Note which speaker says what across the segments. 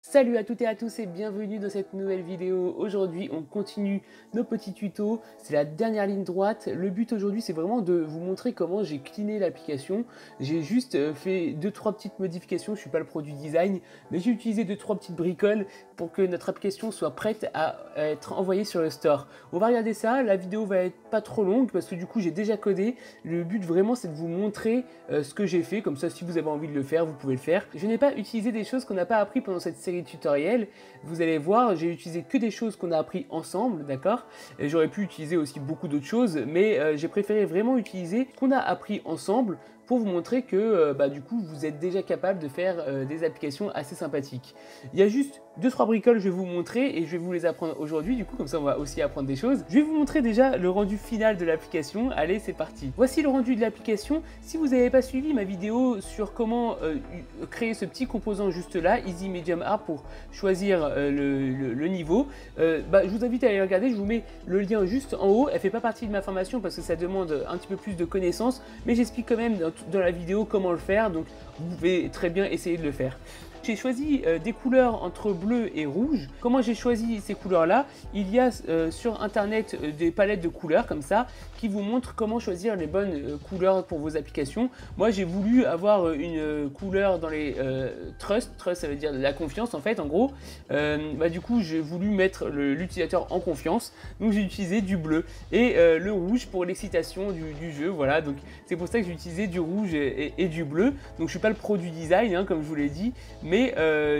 Speaker 1: Salut à toutes et à tous et bienvenue dans cette nouvelle vidéo. Aujourd'hui on continue nos petits tutos, c'est la dernière ligne droite. Le but aujourd'hui c'est vraiment de vous montrer comment j'ai cleané l'application. J'ai juste fait 2-3 petites modifications, je suis pas le pro du design, mais j'ai utilisé 2-3 petites bricoles pour que notre application soit prête à être envoyée sur le store. On va regarder ça, la vidéo va être pas trop longue parce que du coup j'ai déjà codé. Le but vraiment c'est de vous montrer ce que j'ai fait, comme ça si vous avez envie de le faire, vous pouvez le faire. Je n'ai pas utilisé des choses qu'on n'a pas appris pendant cette série tutoriel. Vous allez voir, j'ai utilisé que des choses qu'on a appris ensemble, d'accord. J'aurais pu utiliser aussi beaucoup d'autres choses, mais j'ai préféré vraiment utiliser ce qu'on a appris ensemble pour vous montrer que du coup vous êtes déjà capable de faire des applications assez sympathiques. Il y a juste 2-3 bricoles, je vais vous montrer et je vais vous les apprendre aujourd'hui, du coup comme ça on va aussi apprendre des choses. Je vais vous montrer déjà le rendu final de l'application. Allez, c'est parti. Voici le rendu de l'application. Si vous n'avez pas suivi ma vidéo sur comment créer ce petit composant juste là, Easy, Medium, Hard, pour choisir le niveau, je vous invite à aller regarder. Je vous mets le lien juste en haut. Elle fait pas partie de ma formation parce que ça demande un petit peu plus de connaissances, mais j'explique quand même dans la vidéo comment le faire, donc vous pouvez très bien essayer de le faire. J'ai choisi des couleurs entre bleu et rouge. Comment j'ai choisi ces couleurs-là? Il y a sur internet des palettes de couleurs comme ça qui vous montrent comment choisir les bonnes couleurs pour vos applications. Moi j'ai voulu avoir une couleur dans les trust ça veut dire de la confiance en fait en gros. Du coup j'ai voulu mettre l'utilisateur en confiance, donc j'ai utilisé du bleu et le rouge pour l'excitation du jeu. Voilà, donc c'est pour ça que j'ai utilisé du rouge et du bleu. Donc je suis pas le pro du design hein, comme je vous l'ai dit, mais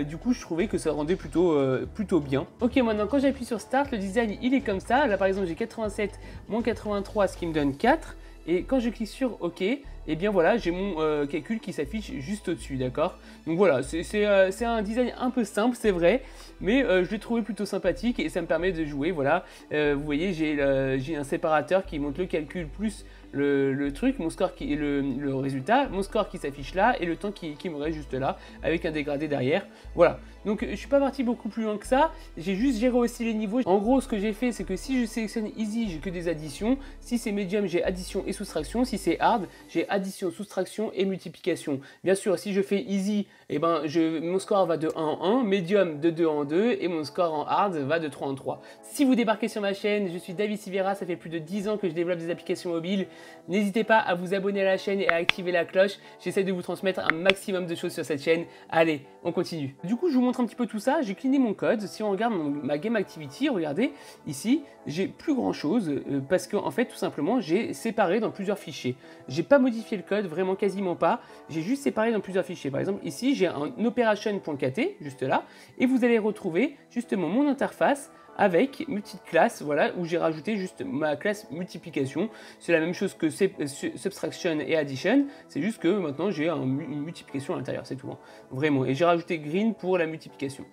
Speaker 1: du coup je trouvais que ça rendait plutôt bien. Ok, maintenant quand j'appuie sur Start, le design il est comme ça. Là par exemple j'ai 87 moins 83, ce qui me donne 4. Et quand je clique sur OK, et bien voilà, j'ai mon calcul qui s'affiche juste au-dessus, d'accord. Donc voilà, c'est un design un peu simple, c'est vrai, mais je l'ai trouvé plutôt sympathique et ça me permet de jouer, voilà. Vous voyez, j'ai un séparateur qui montre le calcul plus le truc, mon score qui est le résultat, mon score qui s'affiche là et le temps qui me reste juste là avec un dégradé derrière. Voilà, donc je suis pas parti beaucoup plus loin que ça, j'ai juste géré aussi les niveaux. En gros ce que j'ai fait c'est que si je sélectionne easy j'ai que des additions, si c'est medium j'ai addition et soustraction, si c'est hard j'ai addition, soustraction et multiplication. Bien sûr si je fais easy, mon score va de 1 en 1, medium de 2 en 2 et mon score en hard va de 3 en 3. Si vous débarquez sur ma chaîne, je suis David Sivera, ça fait plus de 10 ans que je développe des applications mobiles. N'hésitez pas à vous abonner à la chaîne et à activer la cloche. J'essaie de vous transmettre un maximum de choses sur cette chaîne. Allez, on continue. Du coup, je vous montre un petit peu tout ça. J'ai cleané mon code. Si on regarde ma game activity, regardez, ici, j'ai plus grand chose parce que, en fait, tout simplement, j'ai séparé dans plusieurs fichiers. J'ai pas modifié le code, vraiment quasiment pas. J'ai juste séparé dans plusieurs fichiers. Par exemple, ici, j'ai un operation.kt, juste là, et vous allez retrouver justement mon interface avec une petite classe, voilà, où j'ai rajouté juste ma classe multiplication. C'est la même chose que subtraction et addition, c'est juste que maintenant j'ai une multiplication à l'intérieur, c'est tout, hein, vraiment. Et j'ai rajouté green pour la multiplication.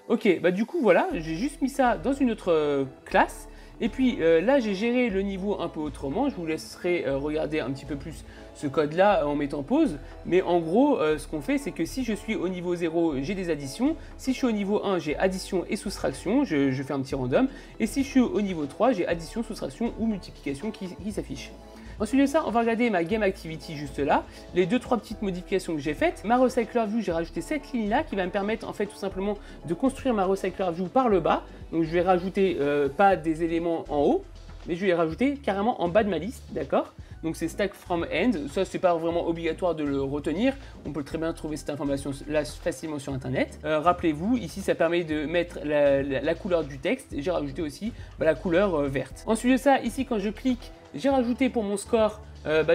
Speaker 1: Ok, du coup voilà, j'ai juste mis ça dans une autre classe. Et puis là, j'ai géré le niveau un peu autrement. Je vous laisserai regarder un petit peu plus ce code-là en mettant pause. Mais en gros, ce qu'on fait, c'est que si je suis au niveau 0, j'ai des additions. Si je suis au niveau 1, j'ai addition et soustraction. Je fais un petit random. Et si je suis au niveau 3, j'ai addition, soustraction ou multiplication qui s'affiche. Ensuite de ça, on va regarder ma game activity juste là, les 2-3 petites modifications que j'ai faites. Ma recycler view, j'ai rajouté cette ligne là qui va me permettre en fait tout simplement de construire ma recycler view par le bas. Donc je vais rajouter pas des éléments en haut, mais je vais les rajouter carrément en bas de ma liste, d'accord? Donc c'est stack from end, ça c'est pas vraiment obligatoire de le retenir, on peut très bien trouver cette information là facilement sur internet. Rappelez-vous, ici ça permet de mettre la couleur du texte, et j'ai rajouté aussi la couleur verte. Ensuite de ça, ici quand je clique, j'ai rajouté pour mon score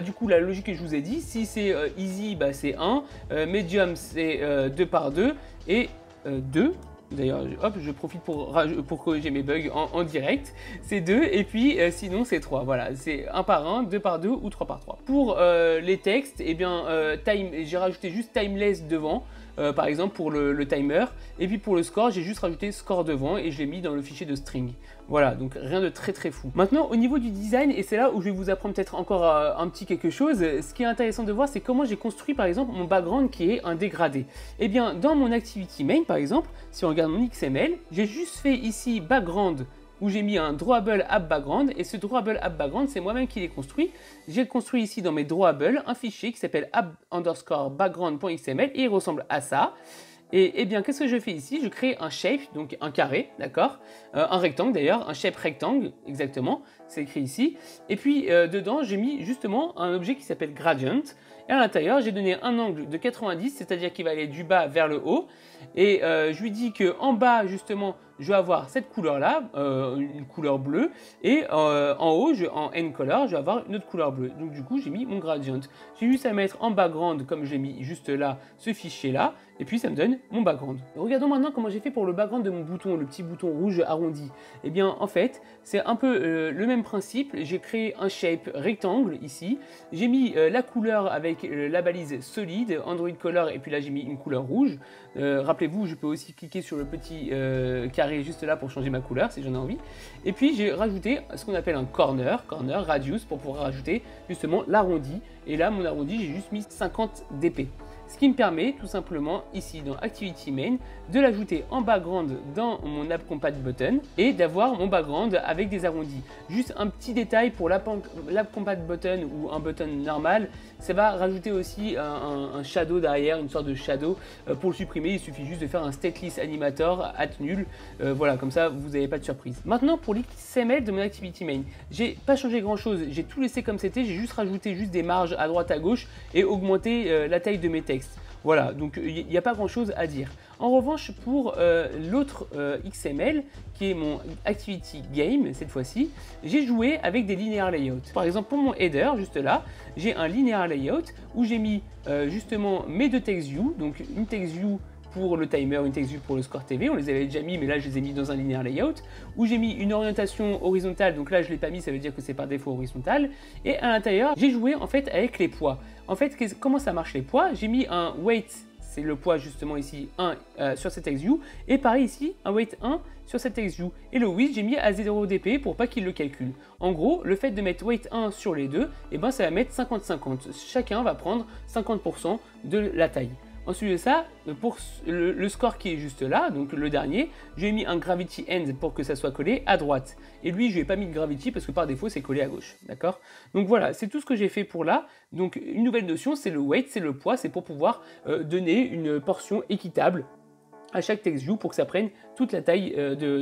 Speaker 1: du coup la logique que je vous ai dit. Si c'est easy, c'est 1, medium c'est 2 par 2 et 2. D'ailleurs, hop, je profite pour corriger mes bugs en direct. C'est 2 et puis sinon c'est 3. Voilà, c'est 1 par 1, 2 par 2 ou 3 par 3. Pour les textes, j'ai rajouté juste timeless devant. Par exemple pour le timer, et puis pour le score j'ai juste rajouté score devant et je l'ai mis dans le fichier de string. Voilà, donc rien de très fou. Maintenant au niveau du design, et c'est là où je vais vous apprendre peut-être encore un petit quelque chose, ce qui est intéressant de voir c'est comment j'ai construit par exemple mon background qui est un dégradé. Et bien dans mon activity main par exemple, si on regarde mon XML, j'ai juste fait ici background où j'ai mis un drawable app background, et ce drawable app background c'est moi-même qui l'ai construit. J'ai construit ici dans mes drawables un fichier qui s'appelle app_background.xml et il ressemble à ça. Et bien, qu'est-ce que je fais ici? Je crée un shape, donc un carré, d'accord, un rectangle d'ailleurs, un shape rectangle, exactement, c'est écrit ici. Et puis, dedans, j'ai mis justement un objet qui s'appelle gradient. Et à l'intérieur, j'ai donné un angle de 90, c'est-à-dire qu'il va aller du bas vers le haut. Et je lui dis qu'en bas, justement, je vais avoir cette couleur-là, une couleur bleue. Et en haut, en N color, je vais avoir une autre couleur bleue. Donc du coup, j'ai mis mon gradient. J'ai juste à mettre en background, comme j'ai mis juste là, ce fichier-là. Et puis ça me donne mon background. Regardons maintenant comment j'ai fait pour le background de mon bouton, le petit bouton rouge arrondi. Eh bien en fait, c'est un peu le même principe. J'ai créé un shape rectangle ici. J'ai mis la couleur avec la balise solide, Android Color, et puis là j'ai mis une couleur rouge. Rappelez-vous, je peux aussi cliquer sur le petit carré juste là pour changer ma couleur si j'en ai envie. Et puis j'ai rajouté ce qu'on appelle un corner radius, pour pouvoir rajouter justement l'arrondi. Et là, mon arrondi, j'ai juste mis 50 dp. Ce qui me permet tout simplement ici dans Activity Main de l'ajouter en background dans mon App Compat button et d'avoir mon background avec des arrondis. Juste un petit détail pour l'App Compat button ou un button normal, ça va rajouter aussi un shadow derrière, une sorte de shadow. Pour le supprimer, il suffit juste de faire un stateless animator @nul. Voilà, comme ça vous n'avez pas de surprise. Maintenant pour l'XML de mon Activity Main, j'ai pas changé grand chose, j'ai tout laissé comme c'était, j'ai juste rajouté des marges à droite à gauche et augmenté la taille de mes textes. Voilà, donc il n'y a pas grand chose à dire. En revanche, pour l'autre XML, qui est mon Activity Game, cette fois-ci, j'ai joué avec des linear layouts. Par exemple, pour mon header, juste là, j'ai un linear layout où j'ai mis justement mes deux text views, donc une text view pour le timer, une text view pour le score TV, on les avait déjà mis, mais là je les ai mis dans un linear layout, où j'ai mis une orientation horizontale, donc là je ne l'ai pas mis, ça veut dire que c'est par défaut horizontal, et à l'intérieur, j'ai joué en fait avec les poids. En fait, comment ça marche les poids? J'ai mis un weight, c'est le poids justement ici, 1 sur cette text view, et pareil ici, un weight 1 sur cette text view, et le width j'ai mis à 0 dp pour pas qu'il le calcule. En gros, le fait de mettre weight 1 sur les deux, et ben ça va mettre 50-50, chacun va prendre 50% de la taille. Ensuite de ça, pour le score qui est juste là, donc le dernier, j'ai mis un gravity end pour que ça soit collé à droite. Et lui, je n'ai pas mis de gravity parce que par défaut, c'est collé à gauche. D'accord? Donc voilà, c'est tout ce que j'ai fait pour là. Donc une nouvelle notion, c'est le weight, c'est le poids, c'est pour pouvoir donner une portion équitable à chaque text view pour que ça prenne toute la taille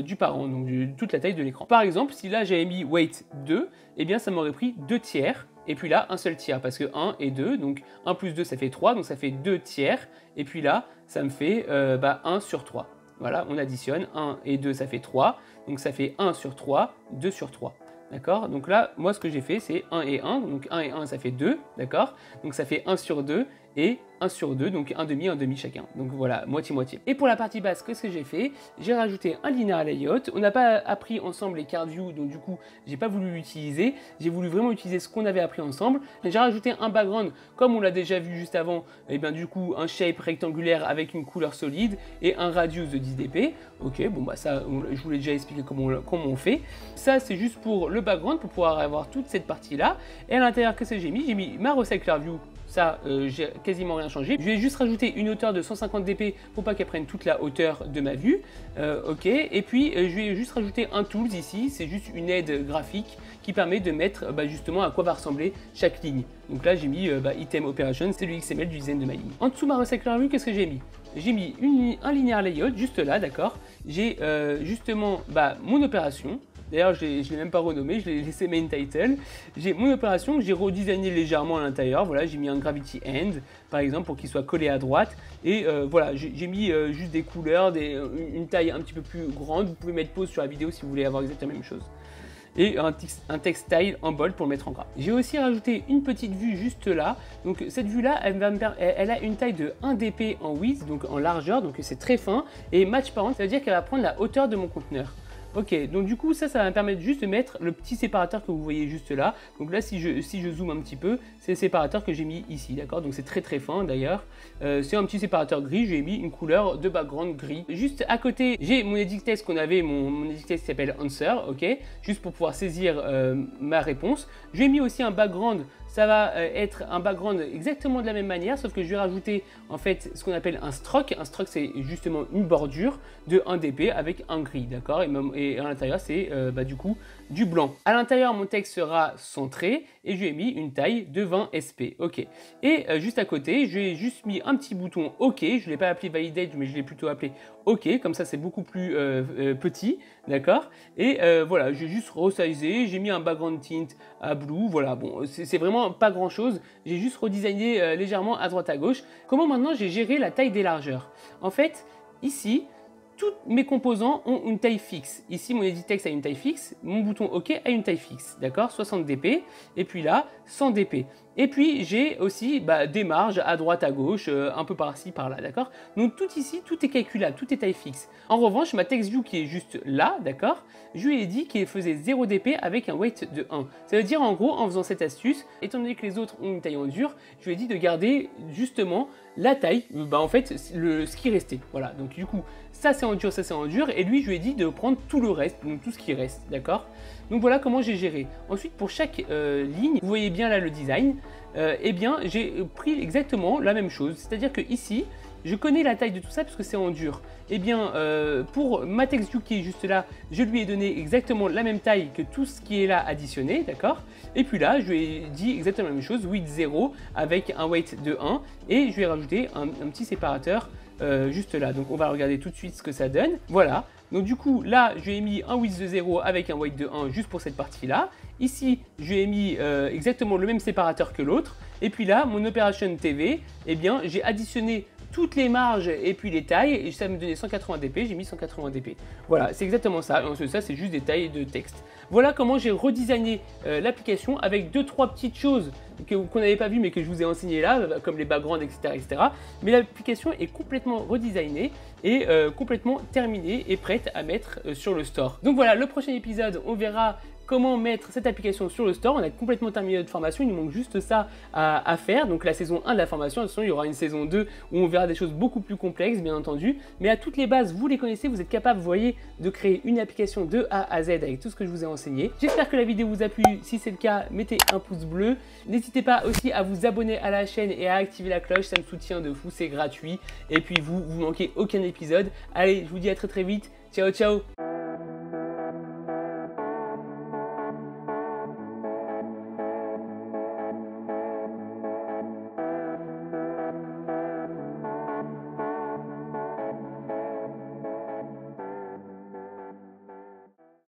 Speaker 1: du parent, donc toute la taille de l'écran. Par exemple, si là j'avais mis weight 2, eh bien ça m'aurait pris 2 tiers. Et puis là, un seul tiers, parce que 1 et 2, donc 1 plus 2, ça fait 3, donc ça fait 2 tiers. Et puis là, ça me fait 1 sur 3. Voilà, on additionne, 1 et 2, ça fait 3. Donc ça fait 1 sur 3, 2 sur 3. D'accord? Donc là, moi, ce que j'ai fait, c'est 1 et 1. Donc 1 et 1, ça fait 2. D'accord? Donc ça fait 1 sur 2 et 1 sur 2, donc un demi chacun. Donc voilà, moitié-moitié. Et pour la partie basse, qu'est-ce que j'ai fait? J'ai rajouté un linear layout. On n'a pas appris ensemble les card view, donc du coup, j'ai pas voulu l'utiliser. J'ai voulu vraiment utiliser ce qu'on avait appris ensemble. J'ai rajouté un background, comme on l'a déjà vu juste avant, et bien du coup, un shape rectangulaire avec une couleur solide et un radius de 10 dp. Ok, bon bah ça, je vous l'ai déjà expliqué comment on fait. Ça, c'est juste pour le background, pour pouvoir avoir toute cette partie-là. Et à l'intérieur, qu'est-ce que j'ai mis? J'ai mis ma recycler view. Ça, j'ai quasiment rien changé. Je vais juste rajouter une hauteur de 150 dp pour pas qu'elle prenne toute la hauteur de ma vue. Ok, et puis je vais juste rajouter un tools ici, c'est juste une aide graphique qui permet de mettre justement à quoi va ressembler chaque ligne. Donc là j'ai mis item operation, c'est le XML du design de ma ligne. En dessous ma recycler view, qu'est-ce que j'ai mis? J'ai mis un linear layout juste là, d'accord. J'ai justement mon opération. D'ailleurs, je ne l'ai même pas renommé, je l'ai laissé main title. J'ai mon opération que j'ai redesigné légèrement à l'intérieur. Voilà, j'ai mis un gravity end, par exemple, pour qu'il soit collé à droite. Et voilà, j'ai mis juste des couleurs, une taille un petit peu plus grande. Vous pouvez mettre pause sur la vidéo si vous voulez avoir exactement la même chose. Et un text style en bold pour le mettre en gras. J'ai aussi rajouté une petite vue juste là. Donc cette vue là, elle a une taille de 1 dp en width, donc en largeur, donc c'est très fin. Et match parent, ça veut dire qu'elle va prendre la hauteur de mon conteneur. Ok, donc du coup ça va me permettre juste de mettre le petit séparateur que vous voyez juste là. Donc là si je zoome un petit peu, c'est le séparateur que j'ai mis ici, d'accord? Donc c'est très très fin d'ailleurs. C'est un petit séparateur gris, j'ai mis une couleur de background gris. Juste à côté, j'ai mon edit text qu'on avait, mon edit text qui s'appelle answer, ok? Juste pour pouvoir saisir ma réponse. J'ai mis aussi un background ça va être un background exactement de la même manière, sauf que je vais rajouter en fait ce qu'on appelle un stroke. Un stroke, c'est justement une bordure de 1 dp avec un gris, d'accord, et à l'intérieur, c'est du coup du blanc. À l'intérieur, mon texte sera centré et je lui ai mis une taille de 20 sp. Ok. Et juste à côté, je lui ai juste mis un petit bouton OK. Je ne l'ai pas appelé validate, mais je l'ai plutôt appelé OK. Comme ça, c'est beaucoup plus petit, d'accord. Et voilà, j'ai juste resizé. J'ai mis un background tint à blue. Voilà, bon, c'est vraiment pas grand chose. J'ai juste redesigné légèrement à droite à gauche. Comment maintenant j'ai géré la taille des largeurs? En fait, ici, tous mes composants ont une taille fixe. Ici, mon edit text a une taille fixe, mon bouton OK a une taille fixe, d'accord, 60 dp, et puis là, 100 dp. Et puis, j'ai aussi des marges à droite, à gauche, un peu par-ci, par-là, d'accord. Donc, tout ici, tout est calculable, tout est taille fixe. En revanche, ma text view qui est juste là, d'accord, je lui ai dit qu'il faisait 0 dp avec un weight de 1. Ça veut dire, en gros, en faisant cette astuce, étant donné que les autres ont une taille en dur, je lui ai dit de garder justement la taille, en fait, ce qui restait. Voilà, donc du coup, ça c'est en dur, ça c'est en dur, et lui, je lui ai dit de prendre tout le reste, donc tout ce qui reste, d'accord. Donc voilà comment j'ai géré. Ensuite, pour chaque ligne, vous voyez bien là le design, eh bien, j'ai pris exactement la même chose, c'est-à-dire que ici, je connais la taille de tout ça parce que c'est en dur. Eh bien, pour ma text view qui est juste là, je lui ai donné exactement la même taille que tout ce qui est là additionné, d'accord. Et puis là, je lui ai dit exactement la même chose, width 0 avec un weight de 1, et je lui ai rajouté un petit séparateur juste là. Donc on va regarder tout de suite ce que ça donne. Voilà. Donc du coup, là, je lui ai mis un width de 0 avec un weight de 1 juste pour cette partie-là. Ici, je lui ai mis exactement le même séparateur que l'autre. Et puis là, mon Operation TV, eh bien, j'ai additionné toutes les marges et puis les tailles, et ça me donnait 180 dp, j'ai mis 180 dp. Voilà, c'est exactement ça. Et ensuite, ça, c'est juste des tailles de texte. Voilà comment j'ai redesigné l'application avec 2-3 petites choses qu'on n'avait pas vues mais que je vous ai enseignées là, comme les backgrounds, etc. etc. Mais l'application est complètement redesignée et complètement terminée et prête à mettre sur le store. Donc voilà, le prochain épisode, on verra comment mettre cette application sur le store. On a complètement terminé notre formation, il nous manque juste ça à faire, donc la saison 1 de la formation. De toute façon, il y aura une saison 2 où on verra des choses beaucoup plus complexes, bien entendu, mais à toutes les bases, vous les connaissez, vous êtes capable, vous voyez, de créer une application de A à Z avec tout ce que je vous ai enseigné. J'espère que la vidéo vous a plu. Si c'est le cas, mettez un pouce bleu. N'hésitez pas aussi à vous abonner à la chaîne et à activer la cloche, ça me soutient de fou, c'est gratuit, et puis vous manquez aucun épisode. Allez, je vous dis à très vite, ciao ciao.